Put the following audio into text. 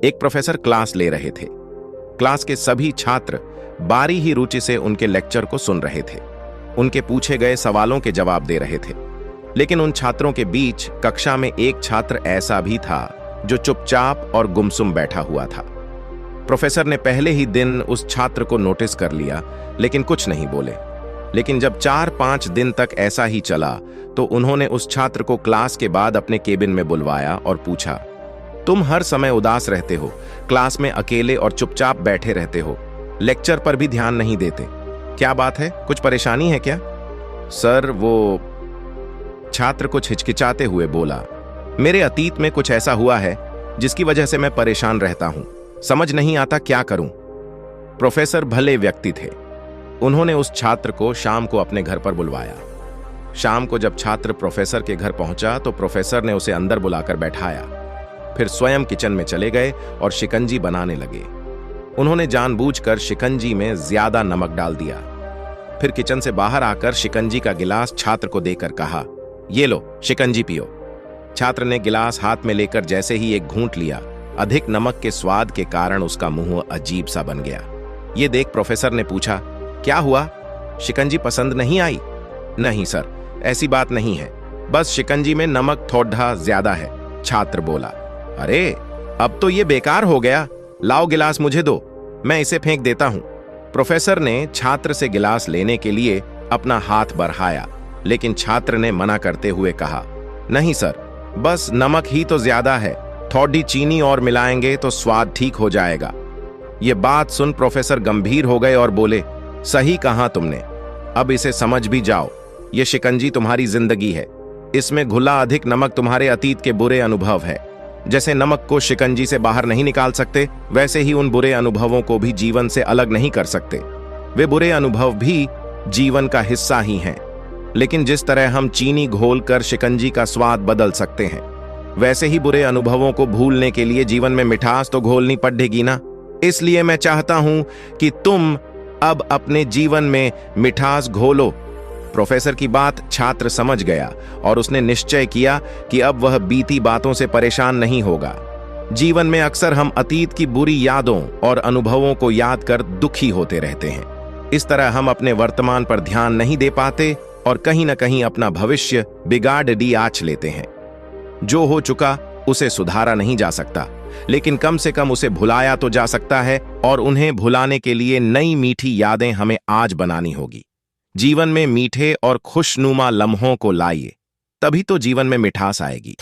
एक professor class ले रहे थे। क्लास के सभी छात्र बारी ही रुचि से उनके लेक्चर को सुन रहे थे, उनके पूछे गए सवालों के जवाब दे रहे थे। लेकिन उन छात्रों के बीच कक्षा में एक छात्र ऐसा भी था जो चुपचाप और गुमसुम बैठा हुआ था। प्रोफेसर ने पहले ही दिन उस छात्र को नोटिस कर लिया, लेकिन कुछ नहीं बोले। लेकिन जब 4-5 दिन तक ऐसा ही चला तो उन्होंने उस छात्र को क्लास के बाद अपने केबिन में बुलवाया और पूछा, तुम हर समय उदास रहते हो, क्लास में अकेले और चुपचाप बैठे रहते हो, लेक्चर पर भी ध्यान नहीं देते, क्या बात है? कुछ परेशानी है क्या? सर, वो छात्र कुछ हिचकिचाते हुए बोला, मेरे अतीत में कुछ ऐसा हुआ है जिसकी वजह से मैं परेशान रहता हूं, समझ नहीं आता क्या करूं। प्रोफेसर भले व्यक्ति थे। उन्होंने उस छात्र को शाम को अपने घर पर बुलवाया। शाम को जब छात्र प्रोफेसर के घर पहुंचा तो प्रोफेसर ने उसे अंदर बुलाकर बैठाया। फिर स्वयं किचन में चले गए और शिकंजी बनाने लगे। उन्होंने जानबूझकर शिकंजी में ज्यादा नमक डाल दिया। फिर किचन से बाहर आकर शिकंजी का गिलास छात्र को देकर कहा, ये लो, शिकंजी पियो। छात्र ने गिलास हाथ में लेकर जैसे ही एक घूंट लिया, अधिक नमक के स्वाद के कारण उसका मुंह अजीब सा बन गया। ये देख प्रोफेसर ने पूछा, क्या हुआ? शिकंजी पसंद नहीं आई? नहीं सर, ऐसी बात नहीं है, बस शिकंजी में नमक थोड़ा ज्यादा है, छात्र बोला। अरे, अब तो ये बेकार हो गया, लाओ गिलास मुझे दो, मैं इसे फेंक देता हूं। प्रोफेसर ने छात्र से गिलास लेने के लिए अपना हाथ बढ़ाया, लेकिन छात्र ने मना करते हुए कहा, नहीं सर, बस नमक ही तो ज्यादा है, थोड़ी चीनी और मिलाएंगे तो स्वाद ठीक हो जाएगा। ये बात सुन प्रोफेसर गंभीर हो गए और बोले, सही कहा तुमने, अब इसे समझ भी जाओ, ये शिकंजी तुम्हारी जिंदगी है, इसमें घुला अधिक नमक तुम्हारे अतीत के बुरे अनुभव है। जैसे नमक को शिकंजी से बाहर नहीं निकाल सकते, वैसे ही उन बुरे अनुभवों को भी जीवन से अलग नहीं कर सकते। वे बुरे अनुभव भी जीवन का हिस्सा ही हैं। लेकिन जिस तरह हम चीनी घोलकर शिकंजी का स्वाद बदल सकते हैं, वैसे ही बुरे अनुभवों को भूलने के लिए जीवन में मिठास तो घोलनी पड़ेगी ना। इसलिए मैं चाहता हूं कि तुम अब अपने जीवन में मिठास घोलो। प्रोफेसर की बात छात्र समझ गया और उसने निश्चय किया कि अब वह बीती बातों से परेशान नहीं होगा। जीवन में अक्सर हम अतीत की बुरी यादों और अनुभवों को याद कर दुखी होते रहते हैं। इस तरह हम अपने वर्तमान पर ध्यान नहीं दे पाते और कहीं न कहीं अपना भविष्य बिगाड़ दी आच लेते हैं। जो हो चुका उसे सुधारा नहीं जा सकता, लेकिन कम से कम उसे भुलाया तो जा सकता है, और उन्हें भुलाने के लिए नई मीठी यादें हमें आज बनानी होगी। जीवन में मीठे और खुशनुमा लम्हों को लाइए, तभी तो जीवन में मिठास आएगी।